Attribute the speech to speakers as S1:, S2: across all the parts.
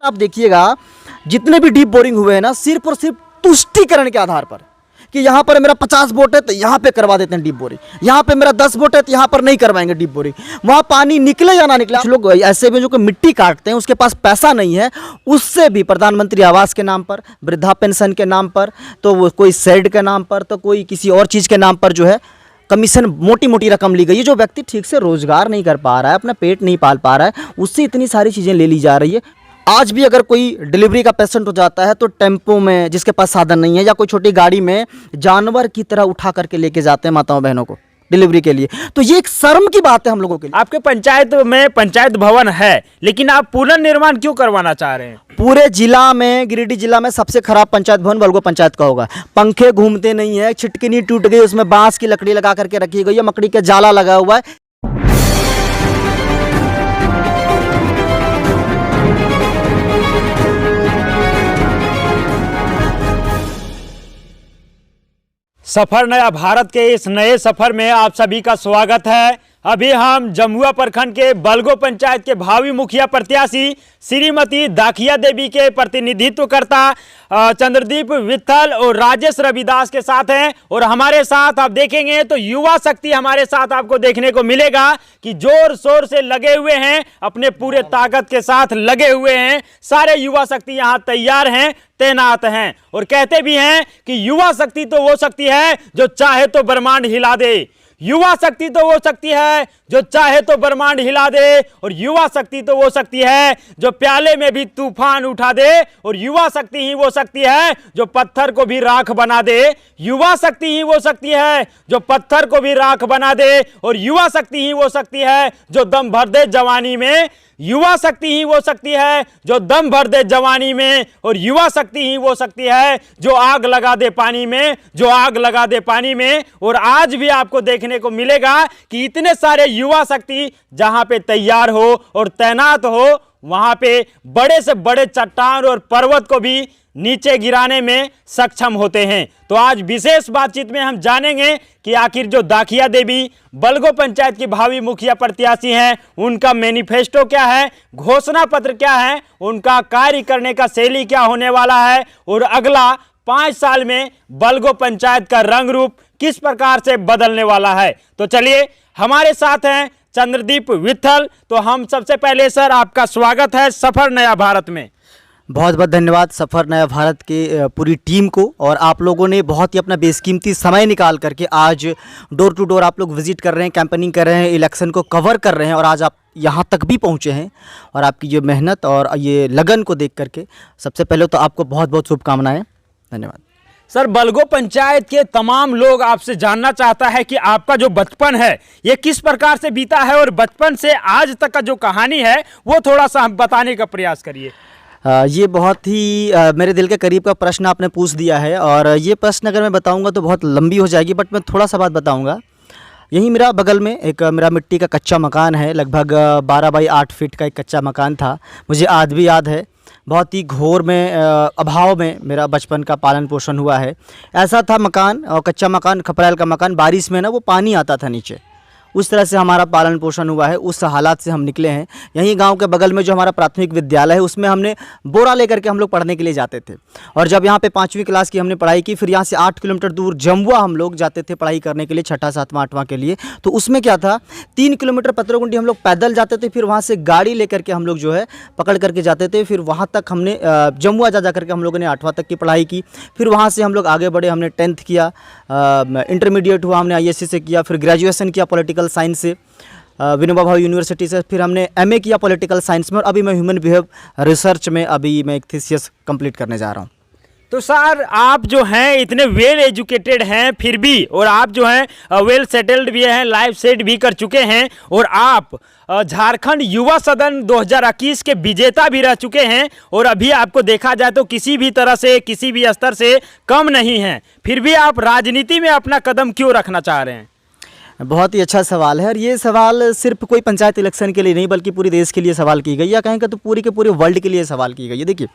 S1: आप देखिएगा जितने भी डीप बोरिंग हुए हैं ना, सिर्फ और सिर्फ तुष्टीकरण के आधार पर कि यहाँ पर मेरा 50 वोट है तो यहाँ पे करवा देते हैं डीप बोरिंग, यहाँ पे मेरा 10 वोट है तो यहाँ पर नहीं करवाएंगे डीप बोरिंग, वहाँ पानी निकले या ना निकले। कुछ लोग ऐसे भी जो कि मिट्टी काटते हैं, उसके पास पैसा नहीं है, उससे भी प्रधानमंत्री आवास के नाम पर, वृद्धा पेंशन के नाम पर, तो वो कोई शेड के नाम पर, तो कोई किसी और चीज़ के नाम पर जो है कमीशन मोटी मोटी रकम ली गई है। जो व्यक्ति ठीक से रोजगार नहीं कर पा रहा है, अपना पेट नहीं पाल पा रहा है, उससे इतनी सारी चीज़ें ले ली जा रही है। आज भी अगर कोई डिलीवरी का पेशेंट हो जाता है तो टेम्पो में, जिसके पास साधन नहीं है, या कोई छोटी गाड़ी में जानवर की तरह उठा करके लेके जाते हैं माताओं बहनों को डिलीवरी के लिए। तो ये एक शर्म की बात है हम लोगों के लिए।
S2: आपके पंचायत में पंचायत भवन है, लेकिन आप पुनर्निर्माण क्यों करवाना चाह रहे हैं?
S1: पूरे जिला में, गिरिडीह जिला में सबसे खराब पंचायत भवन बलगो पंचायत का होगा। पंखे घूमते नहीं है, छिटकिनी टूट गई, उसमें बांस की लकड़ी लगा करके रखी गई है, मकड़ी का जाला लगा हुआ है।
S2: सफर नया भारत के इस नए सफर में आप सभी का स्वागत है। अभी हम जमुआ प्रखंड के बलगो पंचायत के भावी मुखिया प्रत्याशी श्रीमती दाखिया देवी के प्रतिनिधित्व करता चंद्रदीप विट्ठल और राजेश रविदास के साथ हैं। और हमारे साथ आप देखेंगे तो युवा शक्ति हमारे साथ आपको देखने को मिलेगा कि जोर शोर से लगे हुए हैं, अपने पूरे ताकत के साथ लगे हुए हैं। सारे युवा शक्ति यहाँ तैयार हैं, तैनात हैं, और कहते भी हैं कि युवा शक्ति तो वो शक्ति है जो चाहे तो ब्रह्मांड हिला दे। युवा शक्ति तो वो शक्ति है जो चाहे तो ब्रह्मांड हिला दे, और युवा शक्ति तो वो शक्ति है जो प्याले में भी तूफान उठा दे, और युवा शक्ति ही वो शक्ति है जो पत्थर को भी राख बना दे। युवा शक्ति ही वो शक्ति है जो पत्थर को भी राख बना दे, और युवा शक्ति ही वो शक्ति है जो दम भर दे जवानी में। युवा शक्ति ही वो शक्ति है जो दम भर दे जवानी में, और युवा शक्ति ही वो शक्ति है जो आग लगा दे पानी में, जो आग लगा दे पानी में। और आज भी आपको देखने को मिलेगा कि इतने सारे युवा शक्ति जहां पे तैयार हो और तैनात हो, वहां पे बड़े से बड़े चट्टान और पर्वत को भी नीचे गिराने में सक्षम होते हैं। तो आज विशेष बातचीत में हम जानेंगे कि आखिर जो दाखिया देवी बलगो पंचायत की भावी मुखिया प्रत्याशी हैं, उनका मैनिफेस्टो क्या है, घोषणा पत्र क्या है, उनका कार्य करने का शैली क्या होने वाला है, और अगला 5 साल में बलगो पंचायत का रंग रूप किस प्रकार से बदलने वाला है। तो चलिए, हमारे साथ हैं चंद्रदीप विट्ठल। तो हम सबसे पहले सर, आपका स्वागत है सफर नया भारत में।
S1: बहुत बहुत धन्यवाद सफ़र नया भारत के पूरी टीम को, और आप लोगों ने बहुत ही अपना बेशकीमती समय निकाल करके आज डोर टू डोर आप लोग विजिट कर रहे हैं, कैंपेनिंग कर रहे हैं, इलेक्शन को कवर कर रहे हैं, और आज आप यहाँ तक भी पहुँचे हैं। और आपकी ये मेहनत और ये लगन को देख करके सबसे पहले तो आपको बहुत बहुत शुभकामनाएँ। धन्यवाद
S2: सर। बलगो पंचायत के तमाम लोग आपसे जानना चाहता है कि आपका जो बचपन है ये किस प्रकार से बीता है, और बचपन से आज तक का जो कहानी है वो थोड़ा सा हम बताने का प्रयास करिए।
S1: ये बहुत ही मेरे दिल के करीब का प्रश्न आपने पूछ दिया है, और ये प्रश्न अगर मैं बताऊंगा तो बहुत लंबी हो जाएगी, बट मैं थोड़ा सा बात बताऊंगा। यहीं मेरा बगल में एक मेरा मिट्टी का कच्चा मकान है, लगभग 12 बाई 8 फीट का एक कच्चा मकान था। मुझे आज भी याद है, बहुत ही घोर में अभाव में मेरा बचपन का पालन पोषण हुआ है। ऐसा था मकान, और कच्चा मकान, खपरेल का मकान, बारिश में ना वो पानी आता था नीचे, उस तरह से हमारा पालन पोषण हुआ है। उस हालात से हम निकले हैं। यहीं गांव के बगल में जो हमारा प्राथमिक विद्यालय है, उसमें हमने बोरा लेकर के हम लोग पढ़ने के लिए जाते थे। और जब यहाँ पे 5वीं क्लास की हमने पढ़ाई की, फिर यहाँ से 8 किलोमीटर दूर जमुआ हम लोग जाते थे पढ़ाई करने के लिए, 6ठा 7वां 8वां के लिए। तो उसमें क्या था, 3 किलोमीटर पत्थरकुंडी हम लोग पैदल जाते थे, फिर वहाँ से गाड़ी लेकर के हम लोग जो है पकड़ करके जाते थे। फिर वहाँ तक हमने जमुआ जा करके हम लोगों ने 8वां तक की पढ़ाई की। फिर वहाँ से हम लोग आगे बढ़े, हमने 10th किया, इंटरमीडिएट हुआ हमने ISC से किया, फिर ग्रेजुएशन किया पॉलिटिकल साइंस से विनोबा भावे यूनिवर्सिटी से, फिर हमने MA किया पॉलिटिकल साइंस में, और अभी मैं ह्यूमन बिहेव रिसर्च में अभी मैं एक थीसिस कंप्लीट करने जा रहा हूँ।
S2: तो सर, आप जो हैं इतने वेल एजुकेटेड हैं फिर भी, और आप जो हैं वेल सेटल्ड भी हैं, लाइफ सेट भी कर चुके हैं, और आप झारखंड युवा सदन 2021 के विजेता भी रह चुके हैं, और अभी आपको देखा जाए तो किसी भी तरह से, किसी भी स्तर से कम नहीं हैं। फिर भी आप राजनीति में अपना कदम क्यों रखना चाह रहे हैं?
S1: बहुत ही अच्छा सवाल है, और ये सवाल सिर्फ कोई पंचायत इलेक्शन के लिए नहीं, बल्कि पूरे देश के लिए सवाल की गई, या कहेंगे तो पूरी के पूरे वर्ल्ड के लिए सवाल की गई है। देखिए,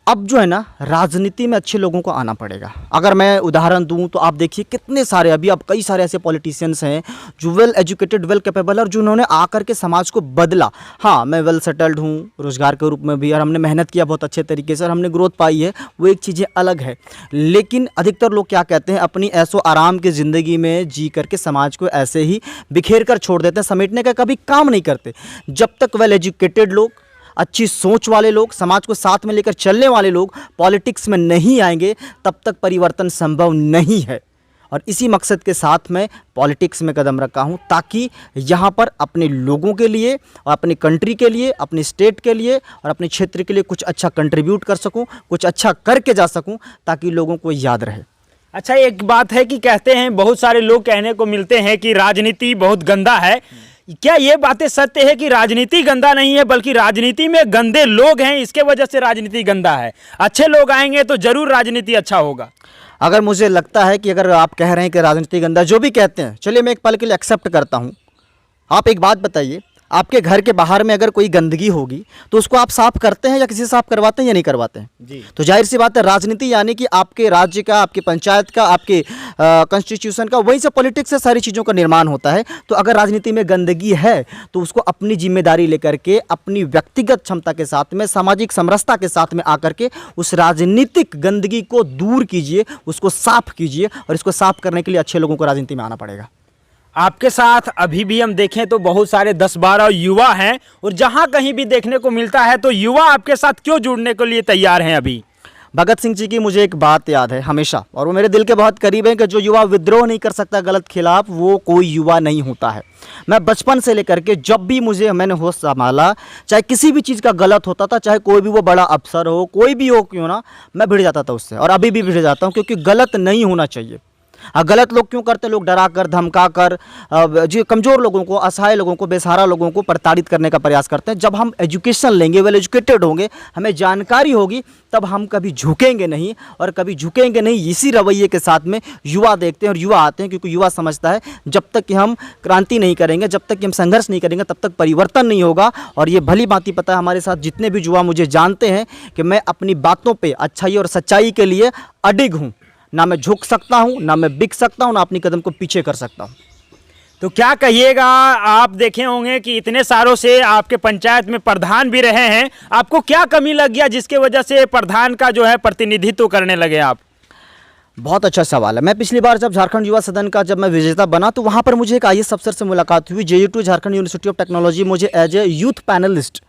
S1: अब जो है ना, राजनीति में अच्छे लोगों को आना पड़ेगा। अगर मैं उदाहरण दूं तो आप देखिए कितने सारे, अभी अब कई सारे ऐसे पॉलिटिशियंस हैं जो वेल एजुकेटेड, वेल कैपेबल, और जिन्होंने आकर के समाज को बदला। हाँ, मैं वेल सेटल्ड हूँ रोजगार के रूप में भी, और हमने मेहनत किया बहुत अच्छे तरीके से और हमने ग्रोथ पाई है, वो एक चीज़ें अलग है। लेकिन अधिकतर लोग क्या कहते हैं, अपनी ऐसो आराम की ज़िंदगी में जी करके समाज को ऐसे ही बिखेर कर छोड़ देते हैं, समेटने का कभी काम नहीं करते। जब तक वेल एजुकेटेड लोग, अच्छी सोच वाले लोग, समाज को साथ में लेकर चलने वाले लोग पॉलिटिक्स में नहीं आएंगे, तब तक परिवर्तन संभव नहीं है। और इसी मकसद के साथ मैं पॉलिटिक्स में कदम रखा हूं, ताकि यहाँ पर अपने लोगों के लिए और अपनी कंट्री के लिए, अपनी स्टेट के लिए और अपने क्षेत्र के लिए कुछ अच्छा कंट्रीब्यूट कर सकूं, कुछ अच्छा करके जा सकूं, ताकि लोगों को याद रहे।
S2: अच्छा, एक बात है कि कहते हैं, बहुत सारे लोग कहने को मिलते हैं कि राजनीति बहुत गंदा है। क्या ये बातें सत्य है कि राजनीति गंदा नहीं है, बल्कि राजनीति में गंदे लोग हैं, इसके वजह से राजनीति गंदा है? अच्छे लोग आएंगे तो जरूर राजनीति अच्छा होगा।
S1: अगर मुझे लगता है कि अगर आप कह रहे हैं कि राजनीति गंदा, जो भी कहते हैं, चलिए मैं एक पल के लिए एक्सेप्ट करता हूं। आप एक बात बताइए, आपके घर के बाहर में अगर कोई गंदगी होगी तो उसको आप साफ करते हैं या किसी से साफ करवाते हैं या नहीं करवाते हैं?
S2: जी।
S1: तो जाहिर सी बात है, राजनीति यानी कि आपके राज्य का, आपके पंचायत का, आपके कॉन्स्टिट्यूशन का, वहीं से पॉलिटिक्स से सारी चीज़ों का निर्माण होता है। तो अगर राजनीति में गंदगी है तो उसको अपनी जिम्मेदारी लेकर के, अपनी व्यक्तिगत क्षमता के साथ में, सामाजिक समरसता के साथ में आकर के उस राजनीतिक गंदगी को दूर कीजिए, उसको साफ कीजिए। और इसको साफ करने के लिए अच्छे लोगों को राजनीति में आना पड़ेगा।
S2: आपके साथ अभी भी हम देखें तो बहुत सारे 10-12 युवा हैं, और जहां कहीं भी देखने को मिलता है तो युवा आपके साथ क्यों जुड़ने के लिए तैयार हैं? अभी
S1: भगत सिंह जी की मुझे एक बात याद है हमेशा, और वो मेरे दिल के बहुत करीब है, कि जो युवा विद्रोह नहीं कर सकता गलत खिलाफ, वो कोई युवा नहीं होता है। मैं बचपन से लेकर के जब भी मैंने होश संभाला, चाहे किसी भी चीज़ का गलत होता था, चाहे कोई भी वो बड़ा अफसर हो, कोई भी हो क्यों ना, मैं भिड़ जाता था उससे, और अभी भी भिड़ जाता हूँ, क्योंकि गलत नहीं होना चाहिए। गलत लोग क्यों करते? लोग डरा कर, धमका कर, जो कमज़ोर लोगों को, असहाय लोगों को, बेसहारा लोगों को प्रताड़ित करने का प्रयास करते हैं। जब हम एजुकेशन लेंगे, वेल एजुकेटेड होंगे, हमें जानकारी होगी, तब हम कभी झुकेंगे नहीं, और कभी झुकेंगे नहीं। इसी रवैये के साथ में युवा देखते हैं और युवा आते हैं, क्योंकि युवा समझता है जब तक कि हम क्रांति नहीं करेंगे, जब तक कि हम संघर्ष नहीं करेंगे, तब तक परिवर्तन नहीं होगा। और ये भली भांति पता है हमारे साथ जितने भी युवा मुझे जानते हैं कि मैं अपनी बातों पर अच्छाई और सच्चाई के लिए अडिग हूँ। ना मैं झुक सकता हूँ, ना मैं बिक सकता हूँ, ना अपनी कदम को पीछे कर सकता हूँ।
S2: तो क्या कहिएगा, आप देखे होंगे कि इतने सालों से आपके पंचायत में प्रधान भी रहे हैं, आपको क्या कमी लग गया जिसके वजह से प्रधान का जो है प्रतिनिधित्व करने लगे आप?
S1: बहुत अच्छा सवाल है। मैं पिछली बार जब झारखंड युवा सदन का जब मैं विजेता बना, तो वहाँ पर मुझे एक IAS अफसर से मुलाकात हुई। JU2 Jharkhand university of technology मुझे as a youth panelist,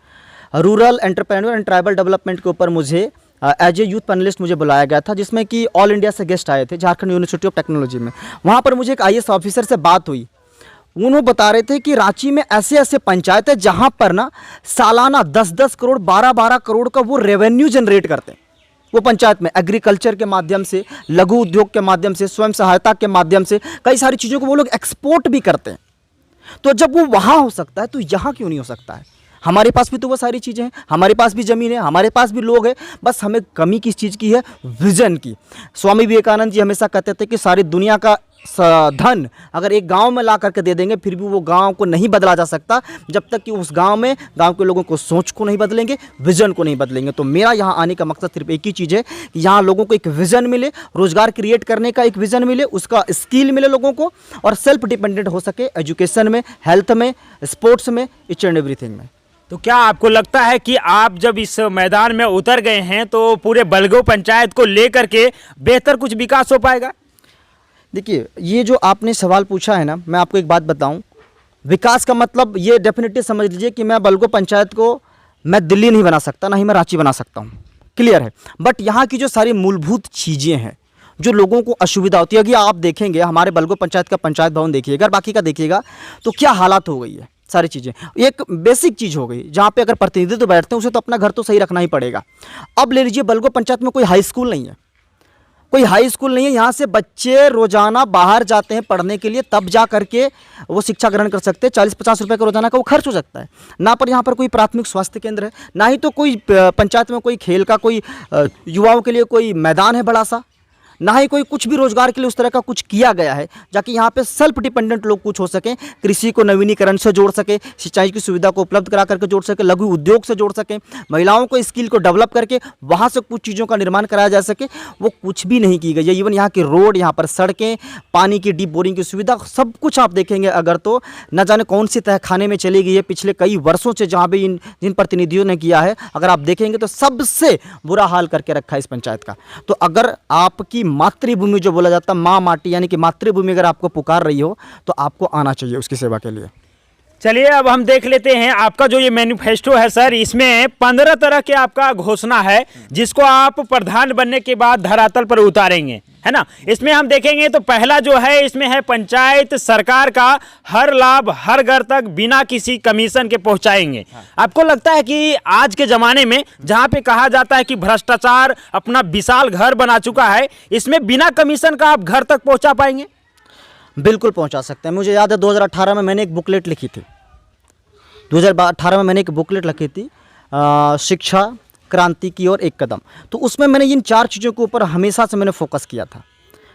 S1: rural entrepreneur and tribal development के ऊपर मुझे एज ए यूथ पैनलिस्ट मुझे बुलाया गया था, जिसमें कि ऑल इंडिया से गेस्ट आए थे झारखंड यूनिवर्सिटी ऑफ टेक्नोलॉजी में। वहाँ पर मुझे एक IAS ऑफिसर से बात हुई। उन्होंने बता रहे थे कि रांची में ऐसे ऐसे पंचायत है जहाँ पर ना सालाना 10-10 करोड़, 12-12 करोड़ का वो रेवेन्यू जनरेट करते हैं। वो पंचायत में एग्रीकल्चर के माध्यम से, लघु उद्योग के माध्यम से, स्वयं सहायता के माध्यम से, कई सारी चीज़ों को वो लोग एक्सपोर्ट भी करते हैं। तो जब वो वहाँ हो सकता है, तो यहाँ क्यों नहीं हो सकता है? हमारे पास भी तो वो सारी चीज़ें हैं, हमारे पास भी ज़मीन है, हमारे पास भी लोग हैं, बस हमें कमी किस चीज़ की है? विज़न की। स्वामी विवेकानंद जी हमेशा कहते थे कि सारी दुनिया का धन अगर एक गांव में ला करके दे देंगे, फिर भी वो गांव को नहीं बदला जा सकता जब तक कि उस गांव में गांव के लोगों को सोच को नहीं बदलेंगे, विज़न को नहीं बदलेंगे। तो मेरा यहाँ आने का मकसद सिर्फ एक ही चीज़ है कि यहाँ लोगों को एक विज़न मिले, रोज़गार क्रिएट करने का एक विज़न मिले, उसका स्किल मिले लोगों को, और सेल्फ डिपेंडेंट हो सके एजुकेशन में, हेल्थ में, स्पोर्ट्स में, ईच एंड एवरीथिंग में।
S2: तो क्या आपको लगता है कि आप जब इस मैदान में उतर गए हैं तो पूरे बलगो पंचायत को लेकर के बेहतर कुछ विकास हो पाएगा?
S1: देखिए, ये जो आपने सवाल पूछा है ना, मैं आपको एक बात बताऊं, विकास का मतलब ये डेफिनेटली समझ लीजिए कि मैं बलगो पंचायत को मैं दिल्ली नहीं बना सकता, ना ही मैं रांची बना सकता हूं, क्लियर है। बट यहाँ की जो सारी मूलभूत चीज़ें हैं, जो लोगों को असुविधा होती है, कि आप देखेंगे हमारे बलगो पंचायत का पंचायत भवन देखिएगा, बाकी का देखिएगा, तो क्या हालात हो गई है। सारी चीज़ें एक बेसिक चीज़ हो गई, जहाँ पे अगर प्रतिनिधि तो बैठते हैं, उसे तो अपना घर तो सही रखना ही पड़ेगा। अब ले लीजिए, बलगो पंचायत में कोई हाई स्कूल नहीं है, कोई हाई स्कूल नहीं है। यहाँ से बच्चे रोजाना बाहर जाते हैं पढ़ने के लिए, तब जा करके वो शिक्षा ग्रहण कर सकते हैं। 40-50 रुपये का रोजाना का वो खर्च हो सकता है ना। पर यहाँ पर कोई प्राथमिक स्वास्थ्य केंद्र है, ना ही तो कोई पंचायत में कोई खेल का, कोई युवाओं के लिए कोई मैदान है बड़ा सा, ना ही कोई कुछ भी रोजगार के लिए उस तरह का कुछ किया गया है जाकि यहाँ पे सेल्फ डिपेंडेंट लोग कुछ हो सकें, कृषि को नवीनीकरण से जोड़ सके, सिंचाई की सुविधा को उपलब्ध करा करके जोड़ सके, लघु उद्योग से जोड़ सकें, महिलाओं को स्किल को डेवलप करके वहाँ से कुछ चीज़ों का निर्माण कराया जा सके, वो कुछ भी नहीं की गई है। इवन यहाँ की रोड, यहाँ पर सड़कें, पानी की डीप बोरिंग की सुविधा, सब कुछ आप देखेंगे अगर तो न जाने कौन सी तहखाने में चली गई है पिछले कई वर्षों से, जहाँ भी जिन प्रतिनिधियों ने किया है, अगर आप देखेंगे तो सबसे बुरा हाल करके रखा है इस पंचायत का। तो अगर आपकी मातृभूमि जो बोला जाता है, माँ माटी यानी कि मातृभूमि अगर आपको पुकार रही हो तो आपको आना चाहिए उसकी सेवा के लिए।
S2: चलिए अब हम देख लेते हैं आपका जो ये मैनिफेस्टो है सर, इसमें 15 तरह के आपका घोषणा है जिसको आप प्रधान बनने के बाद धरातल पर उतारेंगे, है ना। इसमें हम देखेंगे तो पहला जो है इसमें है पंचायत सरकार का हर लाभ हर घर तक बिना किसी कमीशन के पहुंचाएंगे। आपको लगता है कि आज के ज़माने में जहां पे कहा जाता है कि भ्रष्टाचार अपना विशाल घर बना चुका है, इसमें बिना कमीशन का आप घर तक पहुंचा पाएंगे?
S1: बिल्कुल पहुंचा सकते हैं। मुझे याद है 2018 में मैंने एक बुकलेट लिखी थी, 2018 में मैंने एक बुकलेट लिखी थी, शिक्षा क्रांति की ओर एक कदम। तो उसमें मैंने इन 4 चीज़ों के ऊपर हमेशा से मैंने फोकस किया था,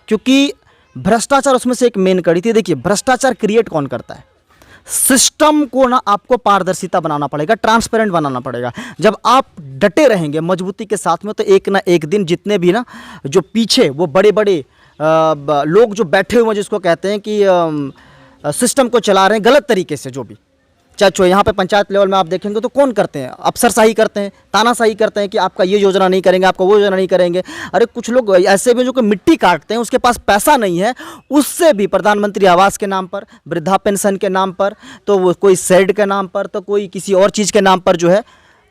S1: क्योंकि भ्रष्टाचार उसमें से एक मेन कड़ी थी। देखिए, भ्रष्टाचार क्रिएट कौन करता है? सिस्टम को ना आपको पारदर्शिता बनाना पड़ेगा, ट्रांसपेरेंट बनाना पड़ेगा। जब आप डटे रहेंगे मजबूती के साथ में, तो एक ना एक दिन जितने भी ना जो पीछे वो बड़े बड़े लोग जो बैठे हुए हैं, जिसको कहते हैं कि सिस्टम को चला रहे हैं गलत तरीके से, जो भी चाहे यहाँ पे पंचायत लेवल में आप देखेंगे तो कौन करते हैं? अफसरशाही करते हैं, तानाशाही करते हैं कि आपका ये योजना नहीं करेंगे, आपका वो योजना नहीं करेंगे। अरे कुछ लोग ऐसे भी जो कि मिट्टी काटते हैं, उसके पास पैसा नहीं है, उससे भी प्रधानमंत्री आवास के नाम पर, वृद्धा पेंशन के नाम पर, तो वो कोई शेड के नाम पर, तो कोई किसी और चीज़ के नाम पर जो है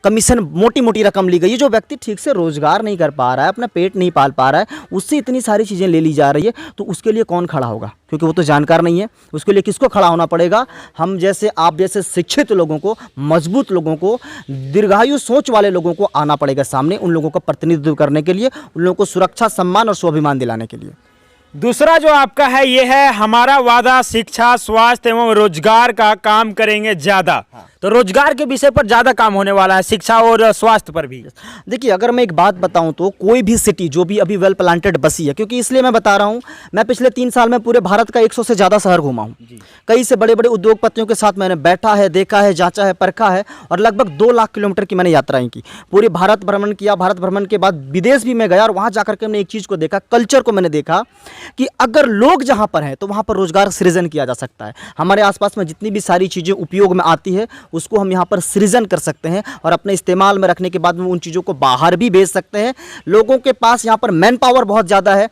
S1: कमीशन मोटी मोटी रकम ली गई है। जो व्यक्ति ठीक से रोजगार नहीं कर पा रहा है, अपना पेट नहीं पाल पा रहा है, उससे इतनी सारी चीज़ें ले ली जा रही है, तो उसके लिए कौन खड़ा होगा? क्योंकि वो तो जानकार नहीं है। उसके लिए किसको खड़ा होना पड़ेगा? हम जैसे, आप जैसे शिक्षित लोगों को, मजबूत लोगों को, दीर्घायु सोच वाले लोगों को आना पड़ेगा सामने, उन लोगों का प्रतिनिधित्व करने के लिए, उन लोगों को सुरक्षा, सम्मान और स्वाभिमान दिलाने के लिए।
S2: दूसरा जो आपका है ये है हमारा वादा शिक्षा स्वास्थ्य एवं रोजगार का काम करेंगे ज़्यादा। तो रोजगार के विषय पर ज़्यादा काम होने वाला है, शिक्षा और स्वास्थ्य पर भी।
S1: देखिए, अगर मैं एक बात बताऊं तो कोई भी सिटी जो भी अभी वेल प्लांटेड बसी है, क्योंकि इसलिए मैं बता रहा हूं, मैं पिछले 3 साल में पूरे भारत का 100 से ज़्यादा शहर घूमा हूं। कई से बड़े बड़े उद्योगपतियों के साथ मैंने बैठा है, देखा है, जांचा है, परखा है, और लगभग 2 लाख किलोमीटर की मैंने यात्राएं की, पूरे भारत भ्रमण किया। भारत भ्रमण के बाद विदेश भी मैं गया, और वहाँ जाकर के मैंने एक चीज़ को देखा, कल्चर को मैंने देखा कि अगर लोग जहाँ पर हैं तो वहाँ पर रोजगार सृजन किया जा सकता है। हमारे आसपास में जितनी भी सारी चीज़ें उपयोग में आती है उसको हम यहाँ पर सृजन कर सकते हैं, और अपने इस्तेमाल में रखने के बाद में उन चीज़ों को बाहर भी भेज सकते हैं। लोगों के पास यहाँ पर मैन पावर बहुत ज़्यादा है,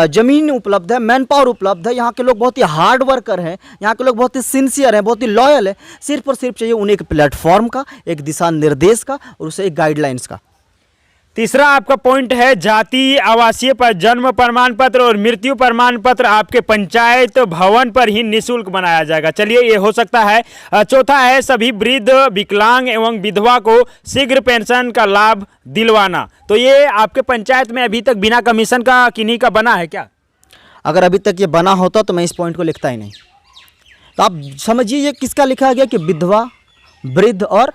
S1: ज़मीन उपलब्ध है, मैन पावर उपलब्ध है, यहाँ के लोग बहुत ही हार्ड वर्कर हैं, यहाँ के लोग बहुत ही सिंसियर हैं, बहुत ही लॉयल है। सिर्फ और सिर्फ चाहिए उन्हें एक प्लेटफॉर्म का, एक दिशा निर्देश का, और उसे एक गाइडलाइंस का।
S2: तीसरा आपका पॉइंट है जाति आवासीय पर जन्म प्रमाण पत्र और मृत्यु प्रमाण पत्र आपके पंचायत भवन पर ही निःशुल्क बनाया जाएगा। चलिए, ये हो सकता है। चौथा है सभी वृद्ध, विकलांग एवं विधवा को शीघ्र पेंशन का लाभ दिलवाना। तो ये आपके पंचायत में अभी तक बिना कमीशन का किन्हीं का बना है क्या?
S1: अगर अभी तक ये बना होता तो मैं इस पॉइंट को लिखता ही नहीं। तो आप समझिए ये किसका लिखा गया कि विधवा, वृद्ध और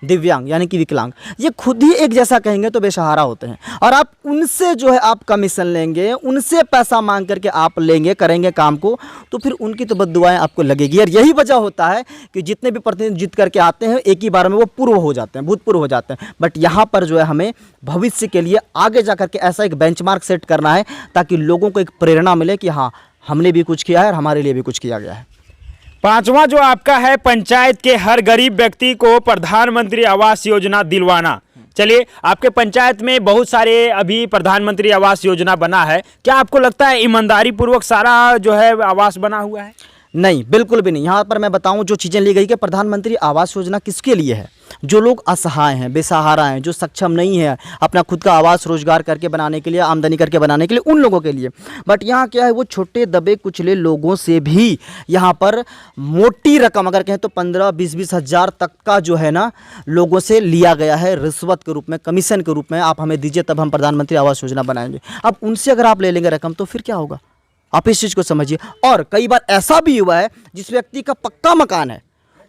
S1: दिव्यांग यानी कि विकलांग, ये खुद ही एक जैसा कहेंगे तो बेसहारा होते हैं, और आप उनसे जो है आप कमीशन लेंगे, उनसे पैसा मांग करके आप लेंगे, करेंगे काम को, तो फिर उनकी तो बद्दुआएं आपको लगेगी। और यही वजह होता है कि जितने भी प्रतिनिधि जीत करके आते हैं एक ही बार में वो पूर्व हो जाते हैं, भूतपूर्व हो जाते हैं। बट यहाँ पर जो है हमें भविष्य के लिए आगे जा करके ऐसा एक बेंचमार्क सेट करना है ताकि लोगों को एक प्रेरणा मिले कि हाँ, हमने भी कुछ किया है और हमारे लिए भी कुछ किया गया है।
S2: पांचवा जो आपका है पंचायत के हर गरीब व्यक्ति को प्रधानमंत्री आवास योजना दिलवाना। चलिए, आपके पंचायत में बहुत सारे अभी प्रधानमंत्री आवास योजना बना है, क्या आपको लगता है ईमानदारी पूर्वक सारा जो है आवास बना हुआ है?
S1: नहीं, बिल्कुल भी नहीं। यहाँ पर मैं बताऊँ जो चीज़ें ली गई कि प्रधानमंत्री आवास योजना किसके लिए है? जो लोग असहाय हैं, बेसहारा हैं, जो सक्षम नहीं है अपना खुद का आवास रोजगार करके बनाने के लिए, आमदनी करके बनाने के लिए, उन लोगों के लिए। बट यहाँ क्या है, वो छोटे दबे कुचले लोगों से भी यहाँ पर मोटी रकम अगर कहें तो 15-20 हज़ार तक का जो है ना लोगों से लिया गया है रिश्वत के रूप में, कमीशन के रूप में। आप हमें दीजिए तब हम प्रधानमंत्री आवास योजना बनाएंगे। अब उनसे अगर आप ले लेंगे रकम तो फिर क्या होगा? आप इस चीज़ को समझिए। और कई बार ऐसा भी हुआ है जिस व्यक्ति का पक्का मकान है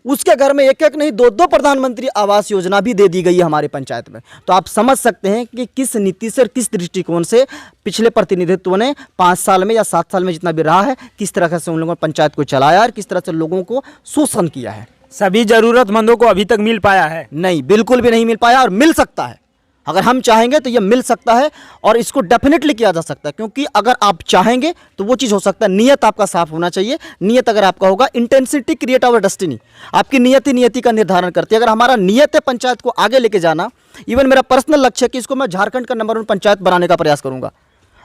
S1: उसके घर में एक एक नहीं दो दो प्रधानमंत्री आवास योजना भी दे दी गई है हमारी पंचायत में। तो आप समझ सकते हैं कि किस नीति से और किस दृष्टिकोण से पिछले प्रतिनिधित्व ने 5 साल में या 7 साल में जितना भी रहा है, किस तरह से उन लोगों ने पंचायत को चलाया और किस तरह से लोगों को शोषण किया है।
S2: सभी जरूरतमंदों को अभी तक मिल पाया है?
S1: नहीं, बिल्कुल भी नहीं मिल पाया, और मिल सकता है। अगर हम चाहेंगे तो ये मिल सकता है और इसको डेफिनेटली किया जा सकता है, क्योंकि अगर आप चाहेंगे तो वो चीज़ हो सकता है। नियत आपका साफ होना चाहिए। नियत अगर आपका होगा, इंटेंसिटी क्रिएट आवर डेस्टिनी, आपकी नियति नियति का निर्धारण करती है। अगर हमारा नियत है पंचायत को आगे लेके जाना, इवन मेरा पर्सनल लक्ष्य है कि इसको मैं झारखंड का नंबर 1 पंचायत बनाने का प्रयास करूंगा।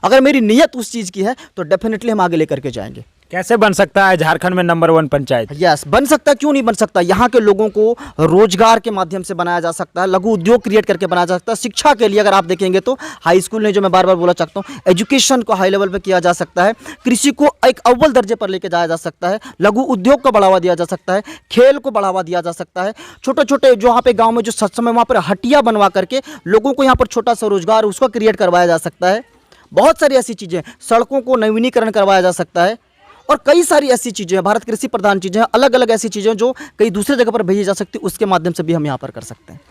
S1: अगर मेरी नियत उस चीज़ की है तो डेफिनेटली हम आगे लेकर के जाएंगे।
S2: कैसे बन सकता है झारखंड में नंबर 1 पंचायत?
S1: यस, बन सकता है, क्यों नहीं बन सकता। यहाँ के लोगों को रोजगार के माध्यम से बनाया जा सकता है, लघु उद्योग क्रिएट करके बनाया जा सकता है। शिक्षा के लिए अगर आप देखेंगे तो हाई स्कूल ने, जो मैं बार बार बोला चाहता हूँ, एजुकेशन को हाई लेवल पे किया जा सकता है। कृषि को एक अव्वल दर्जे पर लेके जाया जा सकता है। लघु उद्योग को बढ़ावा दिया जा सकता है। खेल को बढ़ावा दिया जा सकता है। छोटे छोटे जो यहाँ पे गाँव में जो सक्षम है वहाँ पर हटिया बनवा करके लोगों को यहाँ पर छोटा सा रोजगार उसको क्रिएट करवाया जा सकता है। बहुत सारी ऐसी चीज़ें, सड़कों को नवीनीकरण करवाया जा सकता है, और कई सारी ऐसी चीज़ें हैं, भारत कृषि प्रधान चीज़ें हैं, अलग अलग ऐसी चीज़ें जो कई दूसरे जगह पर भेजी जा सकती है, उसके माध्यम से भी हम यहाँ पर कर सकते हैं।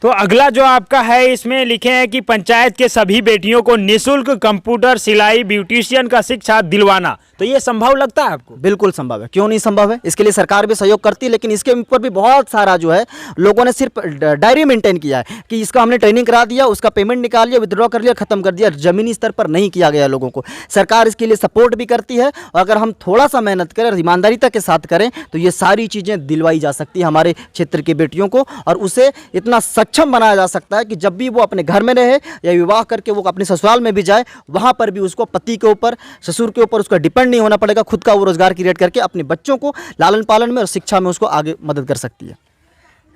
S2: तो अगला जो आपका है, इसमें लिखे हैं कि पंचायत के सभी बेटियों को निःशुल्क कंप्यूटर, सिलाई, ब्यूटिशियन का शिक्षा दिलवाना। तो ये संभव लगता है आपको?
S1: बिल्कुल संभव है, क्यों नहीं संभव है। इसके लिए सरकार भी सहयोग करती है, लेकिन इसके ऊपर भी बहुत सारा जो है लोगों ने सिर्फ डायरी मेंटेन किया है कि इसका हमने ट्रेनिंग करा दिया, उसका पेमेंट निकाल लिया, विथड्रॉ कर लिया, खत्म कर दिया। जमीनी स्तर पर नहीं किया गया लोगों को। सरकार इसके लिए सपोर्ट भी करती है, और अगर हम थोड़ा सा मेहनत करें, ईमानदारिता के साथ करें, तो ये सारी चीज़ें दिलवाई जा सकती है हमारे क्षेत्र की बेटियों को, और उसे इतना सक्षम बनाया जा सकता है कि जब भी वो अपने घर में रहे या विवाह करके वो अपने ससुराल में भी जाए, वहाँ पर भी उसको पति के ऊपर, ससुर के ऊपर उसका डिपेंड नहीं होना पड़ेगा। खुद का वो रोजगार क्रिएट करके अपने बच्चों को लालन पालन में और शिक्षा में उसको आगे मदद कर सकती है।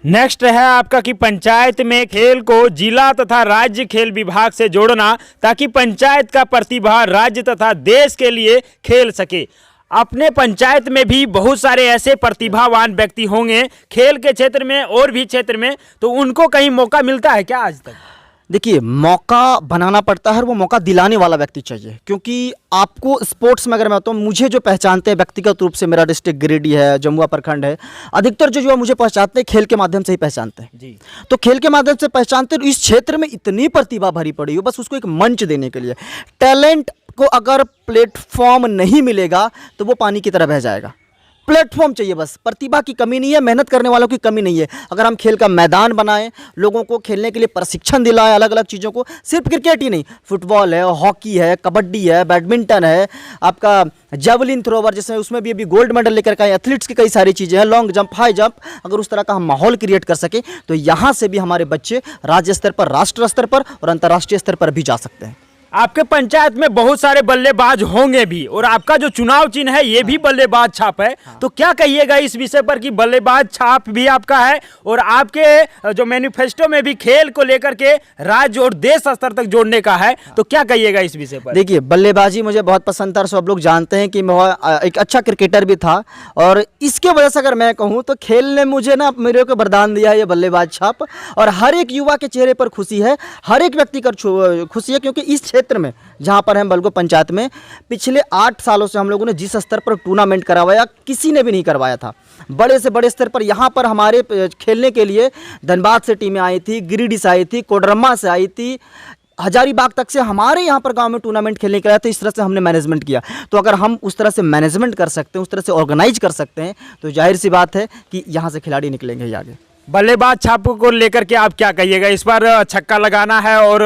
S2: नेक्स्ट है आपका कि पंचायत में खेल को जिला तथा राज्य खेल विभाग से जोड़ना, ताकि पंचायत का प्रतिभा राज्य तथा देश के लिए खेल सके। अपने पंचायत में भी बहुत सारे ऐसे प्रतिभावान व्यक्ति होंगे खेल के क्षेत्र में और भी क्षेत्र में, तो उनको कहीं मौका मिलता है क्या आज तक?
S1: देखिए, मौका बनाना पड़ता है और वो मौका दिलाने वाला व्यक्ति चाहिए, क्योंकि आपको स्पोर्ट्स में अगर मैं बताऊँ, मुझे जो पहचानते हैं व्यक्तिगत रूप से, मेरा डिस्ट्रिक्ट गिरिडीह है, जमुआ प्रखंड है, अधिकतर जो मुझे पहचानते हैं खेल के माध्यम से ही पहचानते हैं
S2: जी।
S1: तो खेल के माध्यम से पहचानते हैं। इस क्षेत्र में इतनी प्रतिभा भरी पड़ी हो, बस उसको एक मंच देने के लिए। टैलेंट को अगर प्लेटफॉर्म नहीं मिलेगा तो वो पानी की तरह बह जाएगा। प्लेटफॉर्म चाहिए, बस प्रतिभा की कमी नहीं है, मेहनत करने वालों की कमी नहीं है। अगर हम खेल का मैदान बनाएं, लोगों को खेलने के लिए प्रशिक्षण दिलाएं, अलग अलग चीज़ों को, सिर्फ क्रिकेट ही नहीं, फुटबॉल है, हॉकी है, कबड्डी है, बैडमिंटन है, आपका जेवलिन थ्रोवर जिसमें उसमें भी अभी गोल्ड मेडल लेकर के एथलीट्स की कई सारी चीज़ें हैं, लॉन्ग जंप, हाई जंप, अगर उस तरह का हम माहौल क्रिएट कर सके तो यहाँ से भी हमारे बच्चे राज्य स्तर पर, राष्ट्रीय स्तर पर और अंतर्राष्ट्रीय स्तर पर भी जा सकते हैं।
S2: आपके पंचायत में बहुत सारे बल्लेबाज होंगे भी, और आपका जो चुनाव चिन्ह है ये भी बल्लेबाज छाप है। तो क्या कहिएगा इस विषय पर कि बल्लेबाज छाप भी आपका है, और आपके जो मैनिफेस्टो में भी खेल को लेकर के राज्य और देश स्तर तक जोड़ने का है, तो क्या कहिएगा इस विषय पर?
S1: देखिए, बल्लेबाजी मुझे बहुत पसंद था और सब लोग जानते हैं कि मैं एक अच्छा क्रिकेटर भी था, और इसके वजह से अगर मैं कहूँ तो खेल ने मुझे ना मेरे को वरदान दिया है ये बल्लेबाज छाप। और हर एक युवा के चेहरे पर खुशी है, हर एक व्यक्ति का खुशी है, क्योंकि इस क्षेत्र में जहां पर हम बलगो पंचायत में पिछले 8 सालों से हम लोगों ने जिस स्तर पर टूर्नामेंट करवाया, किसी ने भी नहीं करवाया था। बड़े से बड़े स्तर पर यहाँ पर हमारे खेलने के लिए धनबाद से टीमें आई थी, गिरिडीह से आई थी, कोडरमा से आई थी, हजारीबाग तक से हमारे यहाँ पर गांव में टूर्नामेंट खेलने के लिए थे। इस तरह से हमने मैनेजमेंट किया। तो अगर हम उस तरह से मैनेजमेंट कर सकते हैं, उस तरह से ऑर्गेनाइज कर सकते हैं, तो जाहिर सी बात है कि यहाँ से खिलाड़ी निकलेंगे ही आगे।
S2: बल्लेबाज छाप को लेकर के आप क्या कहिएगा? इस बार छक्का लगाना है, और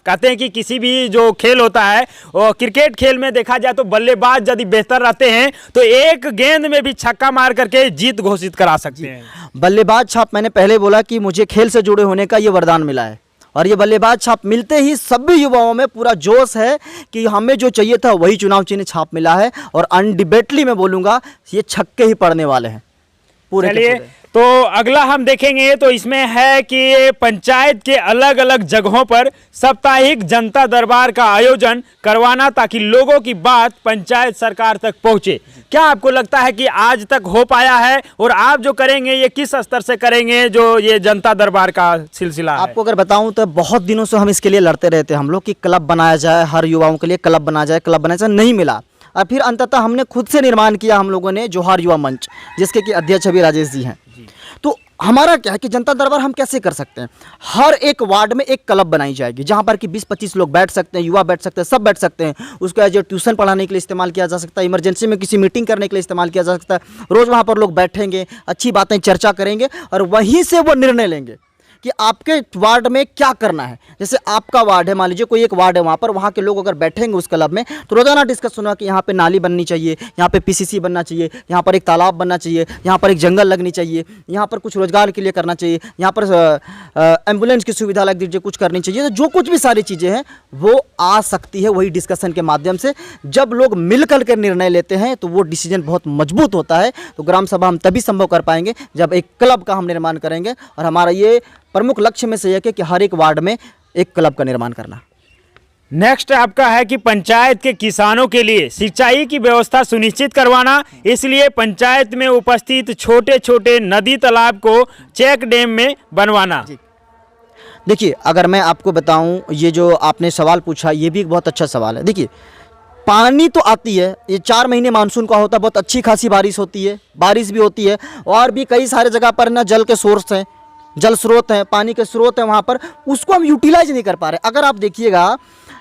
S2: कहते हैं कि किसी भी जो खेल होता है, और क्रिकेट खेल में देखा जाए तो बल्लेबाज यदि बेहतर रहते हैं तो एक गेंद में भी छक्का मार करके जीत घोषित करा सकते हैं।
S1: बल्लेबाज छाप, मैंने पहले बोला कि मुझे खेल से जुड़े होने का ये वरदान मिला है, और ये बल्लेबाज छाप मिलते ही सभी युवाओं में पूरा जोश है कि हमें जो चाहिए था वही चुनाव चिन्ह छाप मिला है, और अनडिबेटली मैं बोलूँगा ये छक्के ही पड़ने वाले हैं पूरे के
S2: चलिए,
S1: पूरे।
S2: तो अगला हम देखेंगे तो इसमें है कि पंचायत के अलग अलग जगहों पर साप्ताहिक जनता दरबार का आयोजन करवाना, ताकि लोगों की बात पंचायत सरकार तक पहुंचे। क्या आपको लगता है कि आज तक हो पाया है, और आप जो करेंगे ये किस स्तर से करेंगे, जो ये जनता दरबार का सिलसिला है?
S1: आपको अगर बताऊं तो बहुत दिनों से हम इसके लिए लड़ते रहते हैं हम लोग कि क्लब बनाया जाए, हर युवाओं के लिए क्लब बनाया जाए, क्लब बनाया जाए, नहीं मिला। और फिर अंततः हमने खुद से निर्माण किया हम लोगों ने जोहार युवा मंच, जिसके कि अध्यक्ष अभी राजेश जी हैं। तो हमारा क्या है कि जनता दरबार हम कैसे कर सकते हैं, हर एक वार्ड में एक क्लब बनाई जाएगी जहां पर कि 20-25 लोग बैठ सकते हैं, युवा बैठ सकते हैं, सब बैठ सकते हैं। उसको एज ए ट्यूशन पढ़ाने के लिए इस्तेमाल किया जा सकता है, इमरजेंसी में किसी मीटिंग करने के लिए इस्तेमाल किया जा सकता है। रोज़ वहाँ पर लोग बैठेंगे, अच्छी बातें चर्चा करेंगे और वहीं से वो निर्णय लेंगे कि आपके वार्ड में क्या करना है। जैसे आपका वार्ड है, मान लीजिए कोई एक वार्ड है, वहाँ पर वहाँ के लोग अगर बैठेंगे उस क्लब में तो रोज़ाना डिस्कस होगा कि यहाँ पे नाली बननी चाहिए, यहाँ पे पीसीसी बनना चाहिए, यहाँ पर एक तालाब बनना चाहिए, यहाँ पर एक जंगल लगनी चाहिए, यहाँ पर कुछ रोजगार के लिए करना चाहिए, यहाँ पर एम्बुलेंस की सुविधा लग दीजिए, कुछ करनी चाहिए। तो जो कुछ भी सारी चीज़ें हैं वो आ सकती है वही डिस्कशन के माध्यम से। जब लोग मिल कर के निर्णय लेते हैं तो वो डिसीजन बहुत मजबूत होता है। तो ग्राम सभा हम तभी संभव कर पाएंगे जब एक क्लब का हम निर्माण करेंगे, और हमारा ये प्रमुख लक्ष्य में से यह है कि हर एक वार्ड में एक क्लब का निर्माण करना।
S2: नेक्स्ट आपका है कि पंचायत के किसानों के लिए सिंचाई की व्यवस्था सुनिश्चित करवाना, इसलिए पंचायत में उपस्थित छोटे छोटे नदी तालाब को चेक डैम में बनवाना।
S1: देखिए, अगर मैं आपको बताऊं, ये जो आपने सवाल पूछा ये भी एक बहुत अच्छा सवाल है। देखिए, पानी तो आती है, ये 4 महीने मानसून का होता है, बहुत अच्छी खासी बारिश होती है, बारिश भी होती है, और भी कई सारे जगह पर ना जल के सोर्स हैं, जल स्रोत हैं, पानी के स्रोत हैं, वहाँ पर उसको हम यूटिलाइज नहीं कर पा रहे। अगर आप देखिएगा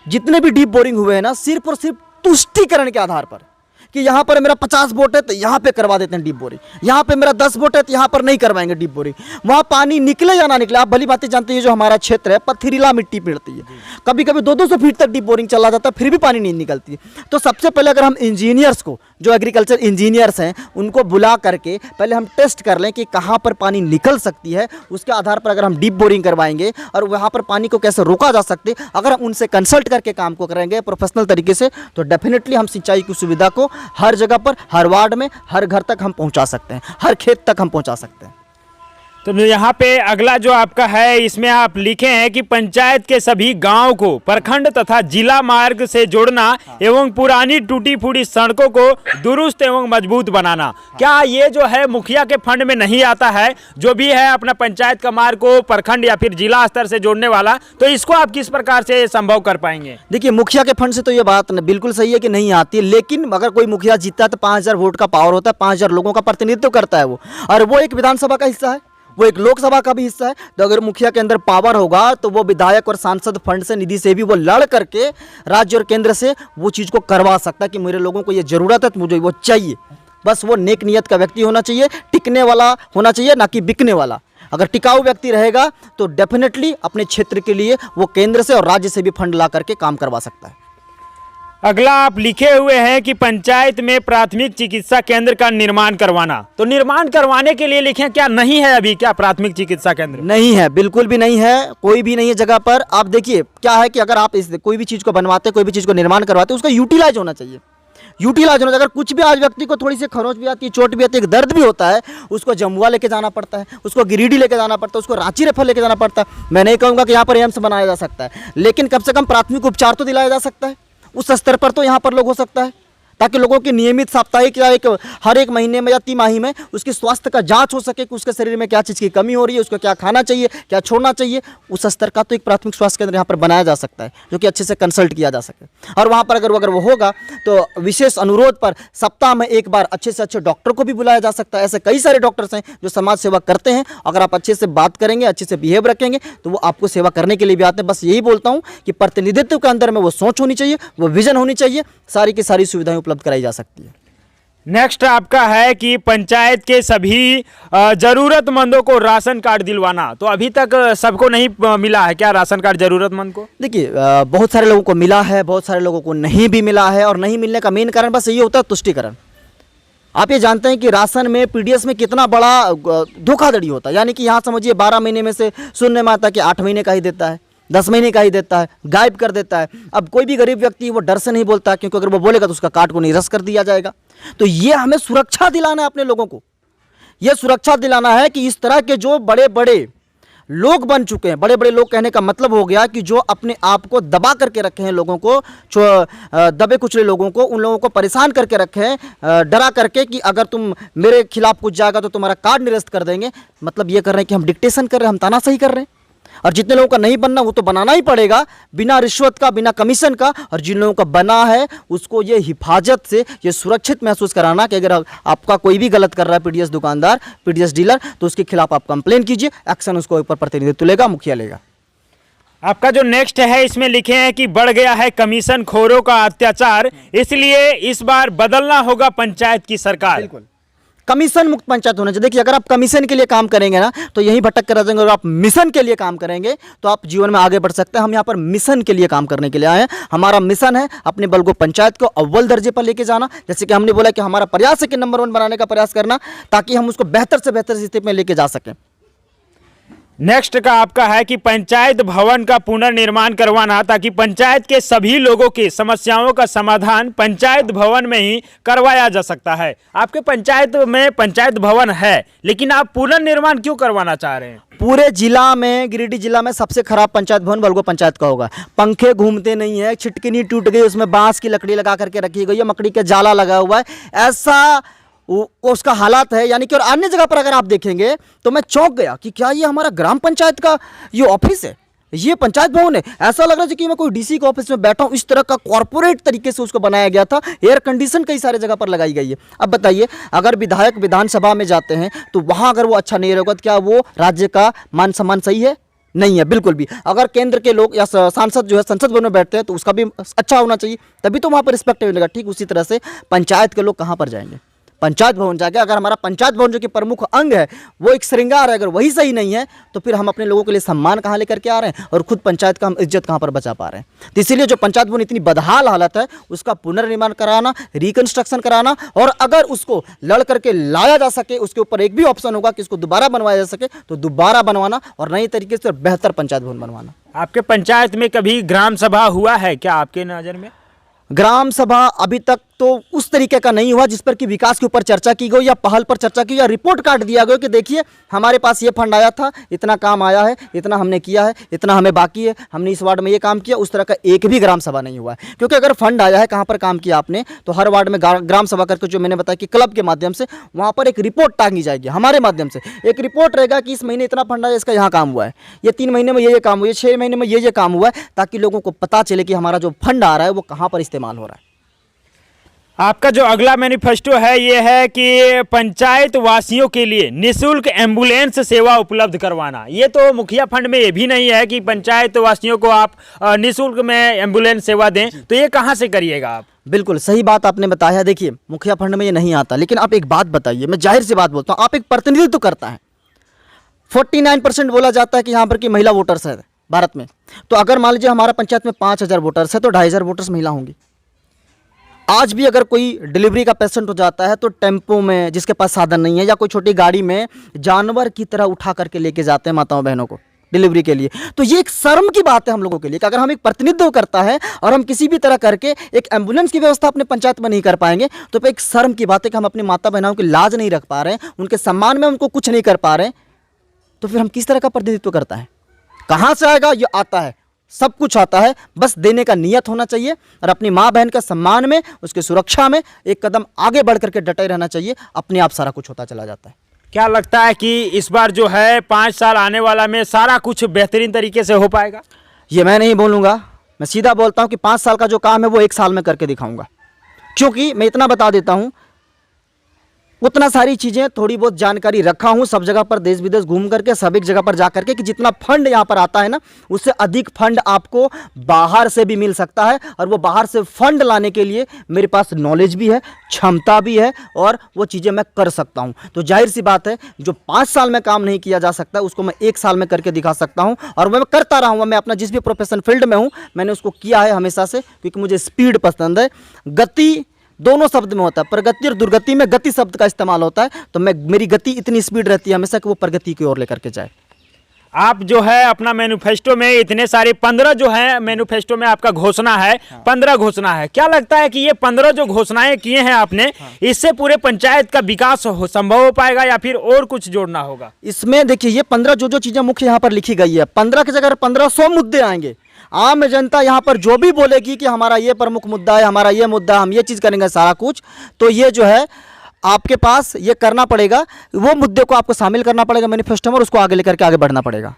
S1: जितने भी डीप बोरिंग हुए हैं ना, सिर्फ और सिर्फ तुष्टिकरण के आधार पर कि यहाँ पर मेरा 50 वोट है तो यहाँ पे करवा देते हैं डीप बोरिंग, यहाँ पे मेरा 10 वोट है तो यहाँ पर नहीं करवाएंगे डीप बोरिंग। वहाँ पानी निकले या ना निकले, आप भली बातें जानते हैं जो हमारा क्षेत्र है पथरीला मिट्टी पड़ती है, कभी कभी 200-200 फीट तक डीप बोरिंग चला जाता है फिर भी पानी नहीं निकलती। तो सबसे पहले अगर हम इंजीनियर्स को, जो एग्रीकल्चर इंजीनियर्स हैं, उनको बुला करके पहले हम टेस्ट कर लें कि कहाँ पर पानी निकल सकती है, उसके आधार पर अगर हम डीप बोरिंग करवाएंगे और वहाँ पर पानी को कैसे रोका जा सकते, अगर हम उनसे कंसल्ट करके काम को करेंगे प्रोफेशनल तरीके से, तो डेफिनेटली हम सिंचाई की सुविधा को हर जगह पर, हर वार्ड में, हर घर तक हम पहुंचा सकते हैं, हर खेत तक हम पहुंचा सकते हैं।
S2: तो यहाँ पे अगला जो आपका है, इसमें आप लिखे हैं कि पंचायत के सभी गांव को प्रखंड तथा जिला मार्ग से जोड़ना एवं पुरानी टूटी फूटी सड़कों को दुरुस्त एवं मजबूत बनाना। क्या ये जो है मुखिया के फंड में नहीं आता है, जो भी है अपना पंचायत का मार्ग को प्रखंड या फिर जिला स्तर से जोड़ने वाला, तो इसको आप किस प्रकार से संभव कर पाएंगे?
S1: देखिए, मुखिया के फंड से तो ये बात बिल्कुल सही है कि नहीं आती, लेकिन अगर कोई मुखिया जीतता है तो 5000 वोट का पावर होता है, 5000 लोगों का प्रतिनिधित्व करता है वो, और वो एक विधानसभा का हिस्सा है, वो एक लोकसभा का भी हिस्सा है। तो अगर मुखिया के अंदर पावर होगा तो वो विधायक और सांसद फंड से, निधि से भी वो लड़ करके राज्य और केंद्र से वो चीज़ को करवा सकता है कि मेरे लोगों को ये ज़रूरत है तो मुझे वो चाहिए। बस वो नेक नियत का व्यक्ति होना चाहिए, टिकने वाला होना चाहिए, ना कि बिकने वाला। अगर टिकाऊ व्यक्ति रहेगा तो डेफिनेटली अपने क्षेत्र के लिए वो केंद्र से और राज्य से भी फंड ला करके काम करवा सकता है।
S2: अगला आप लिखे हुए हैं कि पंचायत में प्राथमिक चिकित्सा केंद्र का निर्माण करवाना। तो निर्माण करवाने के लिए लिखें, क्या नहीं है अभी, क्या प्राथमिक चिकित्सा केंद्र?
S1: नहीं है, बिल्कुल भी नहीं है, कोई भी नहीं है जगह पर। आप देखिए क्या है कि अगर आप इस कोई भी चीज़ को बनवाते, कोई भी चीज़ को निर्माण करवाते, उसका यूटिलाइज होना चाहिए, यूटिलाइज होना चाहिए। अगर कुछ भी आज व्यक्ति को थोड़ी सी खरोंच भी आती है, चोट भी आती है, एक दर्द भी होता है, उसको जमुआ लेके जाना पड़ता है, उसको गिरिडीह लेके जाना पड़ता है, उसको रांची रेफर लेके जाना पड़ता है। मैं नहीं कहूँगा कि यहाँ पर एम्स बनाया जा सकता है, लेकिन कम से कम प्राथमिक उपचार तो दिलाया जा सकता है, उस स्तर पर तो यहाँ पर लोग हो सकता है, ताकि लोगों की नियमित साप्ताहिक या एक हर एक महीने में या तिमाही में उसकी स्वास्थ्य का जांच हो सके कि उसके शरीर में क्या चीज़ की कमी हो रही है, उसको क्या खाना चाहिए, क्या छोड़ना चाहिए। उस स्तर का तो एक प्राथमिक स्वास्थ्य केंद्र यहाँ पर बनाया जा सकता है, जो कि अच्छे से कंसल्ट किया जा सके। और वहाँ पर अगर वो होगा तो विशेष अनुरोध पर सप्ताह में एक बार अच्छे से अच्छे डॉक्टर को भी बुलाया जा सकता है। ऐसे कई सारे डॉक्टर्स हैं जो समाज सेवा करते हैं, अगर आप अच्छे से बात करेंगे, अच्छे से बिहेव रखेंगे तो वो आपको सेवा करने के लिए भी आते हैं। बस यही बोलता हूँ कि प्रतिनिधित्व के अंदर में वो सोच होनी चाहिए, वो विजन होनी चाहिए, सारी की सारी सुविधाएं उपलब्ध कराई जा सकती है।
S2: नेक्स्ट आपका है कि पंचायत के सभी जरूरतमंदों को राशन कार्ड दिलवाना। तो अभी तक सबको नहीं मिला है क्या राशन कार्ड जरूरतमंद को?
S1: देखिए, बहुत सारे लोगों को मिला है, बहुत सारे लोगों को नहीं भी मिला है, और नहीं मिलने का मेन कारण बस ये होता है तुष्टिकरण। आप ये जानते हैं कि राशन में पीडीएस में कितना बड़ा धोखाधड़ी होता है, यानी कि यहाँ समझिए 12 महीने में से सुनने में आता है कि 8 महीने का ही देता है, 10 महीने का ही देता है, गायब कर देता है। अब कोई भी गरीब व्यक्ति वो डर से नहीं बोलता, क्योंकि अगर वो बोलेगा तो उसका कार्ड को निरस्त कर दिया जाएगा। तो ये हमें सुरक्षा दिलाना है अपने लोगों को, ये सुरक्षा दिलाना है कि इस तरह के जो बड़े बड़े लोग बन चुके हैं, बड़े बड़े लोग कहने का मतलब हो गया कि जो अपने आप को दबा करके रखे हैं, लोगों को दबे कुचले लोगों को, उन लोगों को परेशान करके रखे हैं, डरा करके कि अगर तुम मेरे खिलाफ कुछ जाएगा तो तुम्हारा कार्ड निरस्त कर देंगे। मतलब ये कर रहे हैं कि हम डिक्टेशन कर रहे हैं, हम तानाशाही कर रहे हैं। और जितने लोगों का नहीं बनना वो तो बनाना ही पड़ेगा, बिना रिश्वत का, बिना कमीशन का। और जिन लोगों का बना है उसको ये हिफाजत से ये सुरक्षित महसूस कराना कि अगर आपका कोई भी गलत कर रहा है, पीडीएस दुकानदार, पीडीएस डीलर, तो उसके खिलाफ आप कंप्लेन कीजिए, एक्शन उसको ऊपर प्रतिनिधित्व लेगा, मुखिया लेगा।
S2: आपका जो नेक्स्ट है इसमें लिखे हैं कि बढ़ गया है कमीशन खोरों का अत्याचार, इसलिए इस बार बदलना होगा पंचायत की सरकार।
S1: बिल्कुल कमीशन मुक्त पंचायत होना चाहिए। देखिए अगर आप कमीशन के लिए काम करेंगे ना तो यही भटक कर रह जाएंगे। अगर आप मिशन के लिए काम करेंगे तो आप जीवन में आगे बढ़ सकते हैं। हम यहाँ पर मिशन के लिए काम करने के लिए आए हैं। हमारा मिशन है अपने बलगो पंचायत को अव्वल दर्जे पर लेके जाना। जैसे कि हमने बोला कि हमारा प्रयास है कि नंबर 1 बनाने का प्रयास करना, ताकि हम उसको बेहतर से बेहतर स्थिति में लेके जा सकें।
S2: नेक्स्ट का आपका है कि पंचायत भवन का पुनर्निर्माण करवाना, ताकि पंचायत के सभी लोगों की समस्याओं का समाधान पंचायत भवन में ही करवाया जा सकता है। आपके पंचायत में पंचायत भवन है, लेकिन आप पुनर्निर्माण क्यों करवाना चाह रहे हैं?
S1: पूरे जिला में, गिरिडीह जिला में सबसे खराब पंचायत भवन बलगो पंचायत का होगा। पंखे घूमते नहीं है, छिटकिनी टूट गई, उसमें बांस की लकड़ी लगा करके रखी गई है, मकड़ी के जाला लगा हुआ है, ऐसा उसका हालात है। यानी कि और अन्य जगह पर अगर आप देखेंगे तो मैं चौंक गया कि क्या ये हमारा ग्राम पंचायत का ये ऑफिस है, ये पंचायत भवन है। ऐसा लग रहा है कि मैं कोई डीसी के ऑफिस में बैठा हूँ। इस तरह का कॉर्पोरेट तरीके से उसको बनाया गया था। एयर कंडीशन कई सारे जगह पर लगाई गई है। अब बताइए अगर विधायक विधानसभा में जाते हैं तो वहां अगर वो अच्छा नहीं रहेगा तो क्या वो राज्य का मान सम्मान सही है? नहीं है, बिल्कुल भी। अगर केंद्र के लोग या सांसद जो है संसद भवन में बैठते हैं तो उसका भी अच्छा होना चाहिए, तभी तो वहाँ पर रिस्पेक्ट मिलेगा। ठीक उसी तरह से पंचायत के लोग कहाँ पर जाएंगे? पंचायत भवन जाके। अगर हमारा पंचायत भवन जो कि प्रमुख अंग है वो एक श्रृंगार है, अगर वही सही नहीं है तो फिर हम अपने लोगों के लिए सम्मान कहाँ लेकर के आ रहे हैं और खुद पंचायत का हम इज्जत कहाँ पर बचा पा रहे हैं? तो इसीलिए जो पंचायत भवन इतनी बदहाल हालत है उसका पुनर्निर्माण कराना, रिकंस्ट्रक्शन कराना, और अगर उसको लड़ करके लाया जा सके, उसके ऊपर एक भी ऑप्शन होगा कि इसको दोबारा बनवाया जा सके, तो दोबारा बनवाना और नई तरीके से बेहतर पंचायत भवन बनवाना।
S2: आपके पंचायत में कभी ग्राम सभा हुआ है क्या आपके नज़र में?
S1: ग्राम सभा अभी तक तो उस तरीके का नहीं हुआ जिस पर कि विकास के ऊपर चर्चा की गई या पहल पर चर्चा की या रिपोर्ट कार्ड दिया गया कि देखिए हमारे पास ये फंड आया था, इतना काम आया है, इतना हमने किया है, इतना हमें बाकी है, हमने इस वार्ड में ये काम किया। उस तरह का एक भी ग्राम सभा नहीं हुआ है। क्योंकि अगर फंड आया है, कहाँ पर काम किया आपने, तो हर वार्ड में ग्राम सभा करके, जो मैंने बताया कि क्लब के माध्यम से वहाँ पर एक रिपोर्ट टांगी जाएगी। हमारे माध्यम से एक रिपोर्ट रहेगा कि इस महीने इतना फंड आया, इसका यहाँ काम हुआ है, ये 3 महीने में ये काम हुआ है, 6 महीने में ये काम हुआ है, ताकि लोगों को पता चले कि हमारा जो फंड आ रहा है वो कहाँ पर इस्तेमाल हो रहा है।
S2: आपका जो अगला मैनिफेस्टो है ये है कि पंचायत वासियों के लिए निःशुल्क एम्बुलेंस सेवा उपलब्ध करवाना। ये तो मुखिया फंड में ये भी नहीं है कि पंचायत वासियों को आप निःशुल्क में एम्बुलेंस सेवा दें, तो ये कहाँ से करिएगा आप?
S1: बिल्कुल सही बात आपने बताया। देखिए मुखिया फंड में ये नहीं आता, लेकिन आप एक बात बताइए, मैं जाहिर सी बात बोलता हूँ, आप एक प्रतिनिधित्व करता है। 49% बोला जाता है कि यहाँ पर की महिला वोटर्स है भारत में। तो अगर मान लीजिए हमारा पंचायत में 5000 वोटर्स है तो 2500 वोटर्स महिला होंगी। आज भी अगर कोई डिलीवरी का पेशेंट हो जाता है तो टेम्पो में, जिसके पास साधन नहीं है, या कोई छोटी गाड़ी में जानवर की तरह उठा करके लेके जाते हैं माताओं बहनों को डिलीवरी के लिए। तो ये एक शर्म की बात है हम लोगों के लिए कि अगर हम एक प्रतिनिधित्व करता है और हम किसी भी तरह करके एक एम्बुलेंस की व्यवस्था अपने पंचायत में नहीं कर पाएंगे, तो फिर एक शर्म की बात है कि हम अपनी माता बहनों की लाज नहीं रख पा रहे हैं, उनके सम्मान में उनको कुछ नहीं कर पा रहे हैं। तो फिर हम किस तरह का प्रतिनिधित्व करता है? कहाँ से आएगा? ये आता है, सब कुछ आता है, बस देने का नियत होना चाहिए और अपनी माँ बहन के सम्मान में, उसकी सुरक्षा में एक कदम आगे बढ़ करके डटे रहना चाहिए। अपने आप सारा कुछ होता चला जाता है।
S2: क्या लगता है कि इस बार जो है 5 साल आने वाला में सारा कुछ बेहतरीन तरीके से हो पाएगा?
S1: ये मैं नहीं बोलूँगा, मैं सीधा बोलता हूँ कि 5 साल का जो काम है वो 1 साल में करके दिखाऊंगा। क्योंकि मैं इतना बता देता हूँ, उतना सारी चीज़ें थोड़ी बहुत जानकारी रखा हूँ, सब जगह पर देश विदेश घूम करके, सब एक जगह पर जा करके, कि जितना फंड यहाँ पर आता है ना, उससे अधिक फंड आपको बाहर से भी मिल सकता है। और वो बाहर से फंड लाने के लिए मेरे पास नॉलेज भी है, क्षमता भी है, और वो चीज़ें मैं कर सकता हूँ। तो जाहिर सी बात है, जो 5 साल में काम नहीं किया जा सकता उसको मैं 1 साल में करके दिखा सकता हूँ। और मैं करता रहा हूँ। मैं अपना जिस भी प्रोफेशन फील्ड में हूँ मैंने उसको किया है हमेशा से, क्योंकि मुझे स्पीड पसंद है। गति दोनों शब्द में होता है, प्रगति और दुर्गति में गति शब्द का इस्तेमाल होता है। तो मेरी गति इतनी स्पीड रहती है हमेशा कि वो प्रगति की ओर लेकर के जाए।
S2: आप जो है अपना मैनिफेस्टो में इतने सारे 15 जो है मैनिफेस्टो में आपका घोषणा है, 15 घोषणा है। क्या लगता है कि ये 15 जो घोषणाएं किए हैं आपने, इससे पूरे पंचायत का विकास संभव हो पाएगा या फिर और कुछ जोड़ना होगा?
S1: इसमें देखिए ये 15 जो चीज़ें मुख्य यहाँ पर लिखी गई है, 15 की जगह 1500 मुद्दे आएंगे। आम जनता यहाँ पर जो भी बोलेगी कि हमारा ये प्रमुख मुद्दा है, हमारा ये मुद्दा, हम ये चीज़ करेंगे सारा कुछ, तो ये जो है आपके पास ये करना पड़ेगा, वो मुद्दे को आपको शामिल करना पड़ेगा मैनिफेस्टो में और उसको आगे लेकर के आगे बढ़ना पड़ेगा।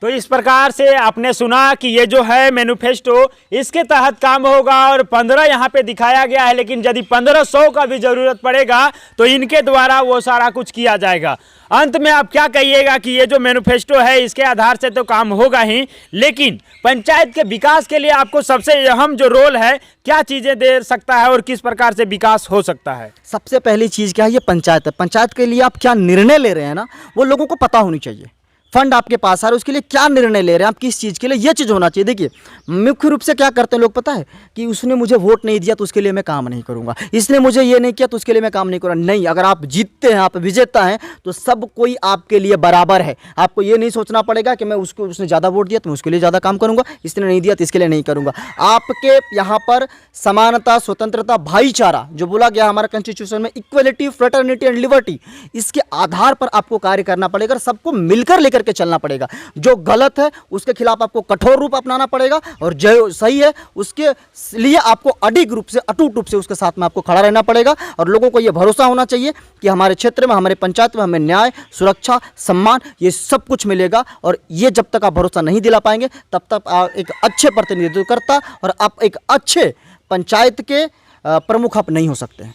S2: तो इस प्रकार से आपने सुना कि ये जो है मैनिफेस्टो, इसके तहत काम होगा और 15 यहाँ पे दिखाया गया है, लेकिन यदि 1500 का भी जरूरत पड़ेगा तो इनके द्वारा वो सारा कुछ किया जाएगा। अंत में आप क्या कहिएगा कि ये जो मैनिफेस्टो है इसके आधार से तो काम होगा ही, लेकिन पंचायत के विकास के लिए आपको सबसे अहम जो रोल है, क्या चीज़ें दे सकता है और किस प्रकार से विकास हो सकता है?
S1: सबसे पहली चीज़ क्या है, ये पंचायत है। पंचायत के लिए आप क्या निर्णय ले रहे हैं ना, वो लोगों को पता होनी चाहिए। फंड आपके पास आ रहा है, उसके लिए क्या निर्णय ले रहे हैं आप, किस चीज़ के लिए, ये चीज़ होना चाहिए। देखिए, मुख्य रूप से क्या करते हैं लोग पता है, कि उसने मुझे वोट नहीं दिया तो उसके लिए मैं काम नहीं करूंगा, इसने मुझे ये नहीं किया तो उसके लिए मैं काम नहीं करूँगा। नहीं, अगर आप जीतते हैं, आप विजेता हैं, तो सब कोई आपके लिए बराबर है। आपको ये नहीं सोचना पड़ेगा कि मैं उसने ज़्यादा वोट दिया तो मैं उसके लिए ज़्यादा काम करूँगा, इसने नहीं दिया तो इसके लिए नहीं करूँगा। आपके यहाँ पर समानता, स्वतंत्रता, भाईचारा जो बोला गया हमारे कॉन्स्टिट्यूशन में, इक्वलिटी, फ्रेटर्निटी एंड लिबर्टी, इसके आधार पर आपको कार्य करना पड़ेगा और सबको मिलकर लेकर के चलना पड़ेगा। जो गलत है उसके खिलाफ आपको कठोर रूप अपनाना पड़ेगा और जो सही है उसके लिए आपको अडिग रूप से, अटूट रूप से उसके साथ में आपको खड़ा रहना पड़ेगा। और लोगों को यह भरोसा होना चाहिए कि हमारे क्षेत्र में, हमारे पंचायत में हमें न्याय, सुरक्षा, सम्मान, ये सब कुछ मिलेगा। और ये जब तक आप भरोसा नहीं दिला पाएंगे तब तक आप एक अच्छे प्रतिनिधित्व करता और आप एक अच्छे पंचायत के प्रमुख आप नहीं हो सकते हैं।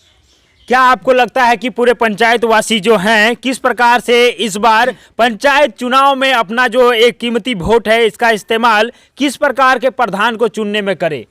S2: क्या आपको लगता है कि पूरे पंचायत वासी जो हैं किस प्रकार से इस बार पंचायत चुनाव में अपना जो एक कीमती वोट है इसका इस्तेमाल किस प्रकार के प्रधान को चुनने में करें?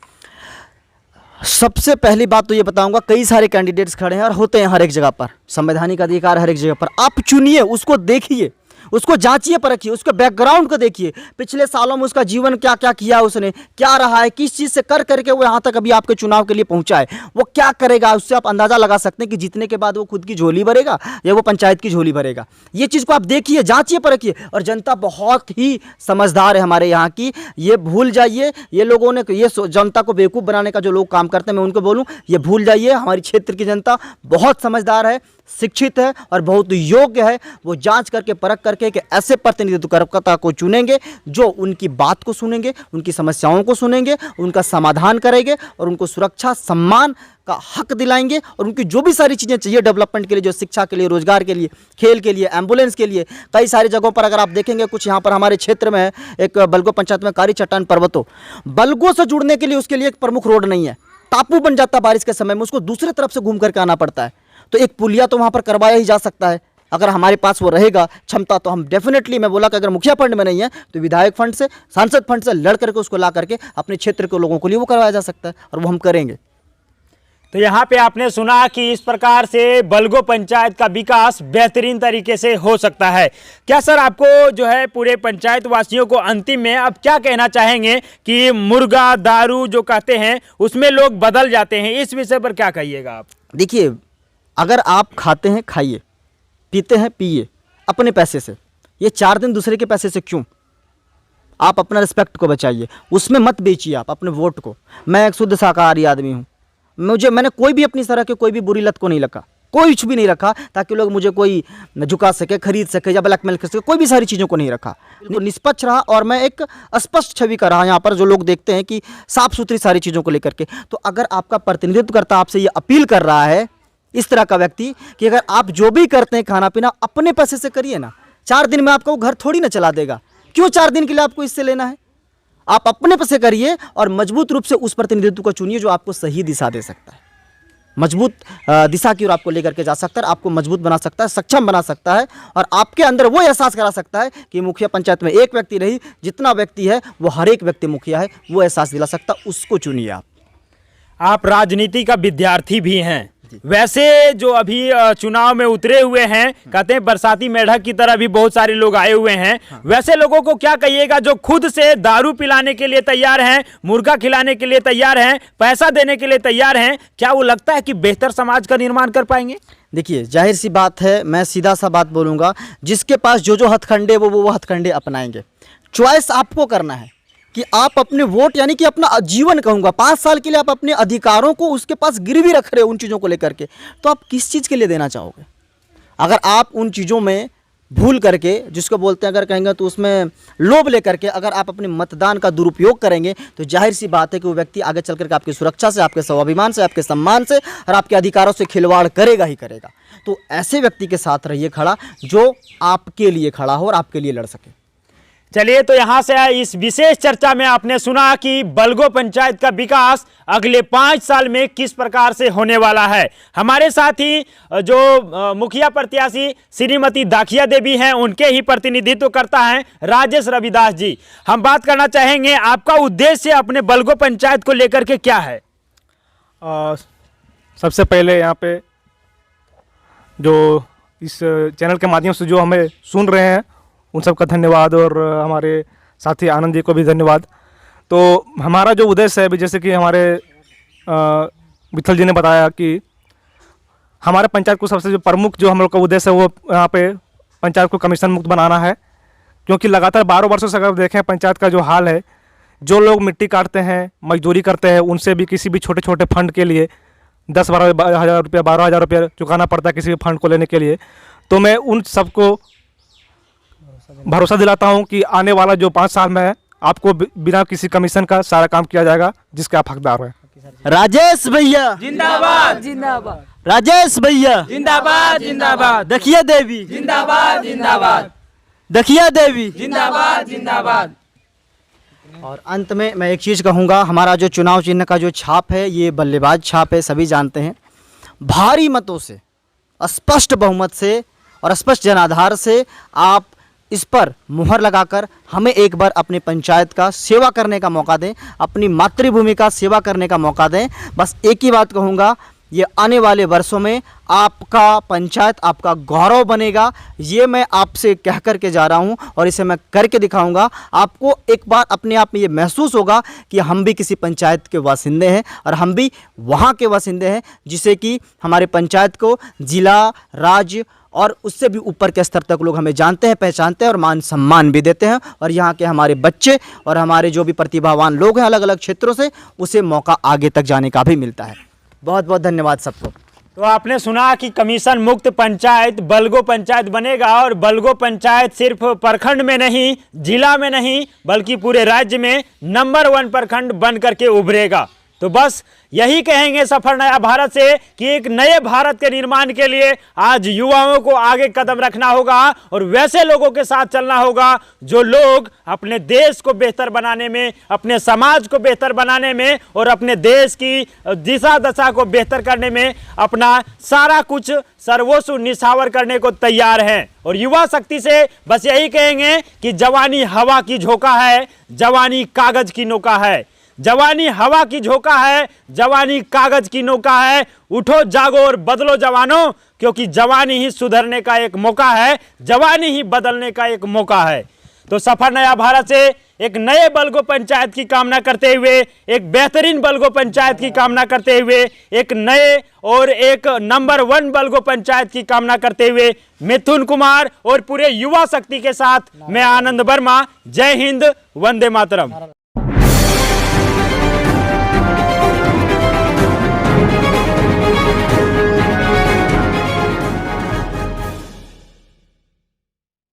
S1: सबसे पहली बात तो ये बताऊंगा, कई सारे कैंडिडेट्स खड़े हैं और होते हैं हर एक जगह पर, संवैधानिक अधिकार हर एक जगह पर। आप चुनिए, उसको देखिए, उसको जांचिए, परखिए, उसके बैकग्राउंड को देखिए, पिछले सालों में उसका जीवन क्या क्या किया, उसने क्या रहा है, किस चीज़ से कर करके वो यहाँ तक अभी आपके चुनाव के लिए पहुँचा है, वो क्या करेगा, उससे आप अंदाज़ा लगा सकते हैं कि जीतने के बाद वो खुद की झोली भरेगा या वो पंचायत की झोली भरेगा। ये चीज़ को आप देखिए, जांचिए, परखिए। और जनता बहुत ही समझदार है हमारे यहाँ की, ये भूल जाइए। ये लोगों ने ये जनता को बेवकूफ़ बनाने का जो लोग काम करते हैं, मैं उनको बोलूँ ये भूल जाइए। हमारी क्षेत्र की जनता बहुत समझदार है, शिक्षित है और बहुत योग्य है। वो जांच करके, परख करके कि ऐसे प्रतिनिधित्वकर्ता को चुनेंगे जो उनकी बात को सुनेंगे, उनकी समस्याओं को सुनेंगे, उनका समाधान करेंगे और उनको सुरक्षा, सम्मान का हक दिलाएंगे। और उनकी जो भी सारी चीज़ें चाहिए डेवलपमेंट के लिए, जो शिक्षा के लिए, रोजगार के लिए, खेल के लिए, एम्बुलेंस के लिए, कई सारी जगहों पर अगर आप देखेंगे, कुछ यहाँ पर हमारे क्षेत्र में है, एक बलगो पंचायत में कारी चट्टान पर्वतो, बलगो से जुड़ने के लिए उसके लिए एक प्रमुख रोड नहीं है, टापू बन जाता है बारिश के समय में, उसको दूसरे तरफ से घूम करके आना पड़ता है। तो एक पुलिया तो वहाँ पर करवाया ही जा सकता है, अगर हमारे पास वो रहेगा क्षमता तो हम डेफिनेटली, मैं बोला कि अगर मुखिया फंड में नहीं है तो विधायक फंड से, सांसद फंड से लड़ करके उसको ला करके अपने क्षेत्र के लोगों के लिए वो करवाया जा सकता है और वो हम करेंगे।
S2: तो यहाँ पे आपने सुना कि इस प्रकार से बलगो पंचायत का विकास बेहतरीन तरीके से हो सकता है। क्या सर आपको जो है पूरे पंचायत वासियों को अंतिम में आप क्या कहना चाहेंगे कि मुर्गा, दारू जो कहते हैं उसमें लोग बदल जाते हैं, इस विषय पर क्या कहिएगा आप?
S1: देखिए, अगर आप खाते हैं खाइए, पीते हैं पिए अपने पैसे से, ये 4 दिन दूसरे के पैसे से क्यों? आप अपना रिस्पेक्ट को बचाइए, उसमें मत बेचिए आप अपने वोट को। मैं एक शुद्ध शाकाहारी आदमी हूँ, मैंने कोई भी अपनी तरह के कोई भी बुरी लत को नहीं रखा, कुछ भी नहीं रखा ताकि लोग मुझे कोई झुका सके, खरीद सके या ब्लैकमेल कर सके, कोई भी सारी चीज़ों को नहीं रखा। निष्पक्ष रहा और मैं एक स्पष्ट छवि का रहा यहाँ पर, जो लोग देखते हैं कि साफ सुथरी सारी चीज़ों को लेकर के। तो अगर आपका प्रतिनिधित्व करता आपसे ये अपील कर रहा है, इस तरह का व्यक्ति, कि अगर आप जो भी करते हैं खाना पीना अपने पैसे से करिए ना, 4 दिन में आपका वो घर थोड़ी ना चला देगा। क्यों 4 दिन के लिए आपको इससे लेना है? आप अपने पैसे करिए और मजबूत रूप से उस प्रतिनिधित्व को चुनिए जो आपको सही दिशा दे सकता है, मजबूत दिशा की ओर आपको लेकर के जा सकता है, आपको मजबूत बना सकता है, सक्षम बना सकता है और आपके अंदर वो एहसास करा सकता है कि मुखिया पंचायत में एक व्यक्ति नहीं, जितना व्यक्ति है वो हर एक व्यक्ति मुखिया है, वो एहसास दिला सकता, उसको चुनिए
S2: आप राजनीति का विद्यार्थी भी हैं, वैसे जो अभी चुनाव में उतरे हुए हैं, कहते हैं बरसाती मेढक की तरह भी बहुत सारे लोग आए हुए हैं। वैसे लोगों को क्या कहिएगा जो खुद से दारू पिलाने के लिए तैयार हैं, मुर्गा खिलाने के लिए तैयार हैं, पैसा देने के लिए तैयार हैं? क्या वो लगता है कि बेहतर समाज का निर्माण कर पाएंगे?
S1: देखिए, जाहिर सी बात है, मैं सीधा सा बात बोलूँगा, जिसके पास जो हथकंडे वो हथकंडे अपनाएंगे। चॉइस आपको करना है कि आप अपने वोट, यानी कि अपना जीवन कहूँगा, 5 साल के लिए आप अपने अधिकारों को उसके पास गिरवी रख रहे हो उन चीज़ों को लेकर के, तो आप किस चीज़ के लिए देना चाहोगे? अगर आप उन चीज़ों में भूल करके, जिसको बोलते हैं अगर कहेंगे तो उसमें लोभ लेकर के अगर आप अपने मतदान का दुरुपयोग करेंगे, तो जाहिर सी बात है कि वो व्यक्ति आगे चल करके आपकी सुरक्षा से, आपके स्वाभिमान से, आपके सम्मान से और आपके अधिकारों से खिलवाड़ करेगा ही करेगा। तो ऐसे व्यक्ति के साथ रहिए खड़ा जो आपके लिए खड़ा हो और आपके लिए लड़ सके।
S2: चलिए, तो यहाँ से इस विशेष चर्चा में आपने सुना कि बलगो पंचायत का विकास अगले 5 साल में किस प्रकार से होने वाला है। हमारे साथ ही जो मुखिया प्रत्याशी श्रीमती दाखिया देवी हैं, उनके ही प्रतिनिधित्व करता है राजेश रविदास जी। हम बात करना चाहेंगे, आपका उद्देश्य अपने बलगो पंचायत को लेकर के क्या है?
S3: सबसे पहले यहाँ पे जो इस चैनल के माध्यम से जो हमें सुन रहे हैं उन सबका धन्यवाद, और हमारे साथी आनंद जी को भी धन्यवाद। तो हमारा जो उद्देश्य है अभी, जैसे कि हमारे विठल जी ने बताया कि हमारे पंचायत को सबसे जो प्रमुख जो हम लोग का उद्देश्य है वो यहाँ पे पंचायत को कमीशन मुक्त बनाना है। क्योंकि लगातार 12 वर्षों से अगर देखें पंचायत का जो हाल है, जो लोग मिट्टी काटते हैं, मजदूरी करते हैं, उनसे भी किसी भी छोटे छोटे फंड के लिए 10-12 हज़ार रुपया, 12 हज़ार रुपया चुकाना पड़ता है किसी भी फंड को लेने के लिए। तो मैं उन सबको भरोसा दिलाता हूं कि आने वाला जो 5 साल में है, आपको बिना किसी कमीशन का सारा काम किया जाएगा जिसके आप हकदार हैं।
S1: राजेश भैया
S4: जिंदाबाद जिंदाबाद,
S1: राजेश भैया
S4: जिंदाबाद जिंदाबाद,
S1: दाखिया देवी
S4: जिंदाबाद जिंदाबाद,
S1: दाखिया देवी
S4: जिंदाबाद जिंदाबाद।
S1: और अंत में मैं एक चीज़ कहूँगा, हमारा जो चुनाव चिन्ह का जो छाप है ये बल्लेबाज छाप है, सभी जानते हैं। भारी मतों से, स्पष्ट बहुमत से और स्पष्ट जनाधार से आप इस पर मुहर लगाकर हमें एक बार अपनी पंचायत का सेवा करने का मौका दें, अपनी मातृभूमि का सेवा करने का मौका दें। बस एक ही बात कहूँगा, ये आने वाले वर्षों में आपका पंचायत आपका गौरव बनेगा। ये मैं आपसे कह कर के जा रहा हूँ और इसे मैं करके दिखाऊंगा। आपको एक बार अपने आप में ये महसूस होगा कि हम भी किसी पंचायत के वासिंदे हैं और हम भी वहाँ के वासिंदे हैं जिसे कि हमारे पंचायत को जिला, राज्य और उससे भी ऊपर के स्तर तक लोग हमें जानते हैं, पहचानते हैं और मान सम्मान भी देते हैं। और यहाँ के हमारे बच्चे और हमारे जो भी प्रतिभावान लोग हैं अलग अलग क्षेत्रों से, उसे मौका आगे तक जाने का भी मिलता है। बहुत बहुत धन्यवाद सबको।
S2: तो आपने सुना कि कमीशन मुक्त पंचायत बलगो पंचायत बनेगा, और बलगो पंचायत सिर्फ प्रखंड में नहीं, जिला में नहीं, बल्कि पूरे राज्य में नंबर 1 प्रखंड बन करके उभरेगा। तो बस यही कहेंगे सफर नया भारत से कि एक नए भारत के निर्माण के लिए आज युवाओं को आगे कदम रखना होगा और वैसे लोगों के साथ चलना होगा जो लोग अपने देश को बेहतर बनाने में, अपने समाज को बेहतर बनाने में और अपने देश की दिशा दशा को बेहतर करने में अपना सारा कुछ सर्वस्व निछावर करने को तैयार हैं। और युवा शक्ति से बस यही कहेंगे कि जवानी हवा की झोंका है, जवानी कागज की नौका है। जवानी हवा की झोंका है, जवानी कागज की नौका है। उठो जागो और बदलो जवानों, क्योंकि जवानी ही सुधरने का एक मौका है, जवानी ही बदलने का एक मौका है। तो सफर नया भारत से एक नए बलगो पंचायत की कामना करते हुए, एक बेहतरीन बलगो पंचायत की कामना करते हुए, एक नए और एक नंबर 1 बलगो पंचायत की कामना करते हुए मिथुन कुमार और पूरे युवा शक्ति के साथ मैं आनंद वर्मा, जय हिंद, वंदे मातरम।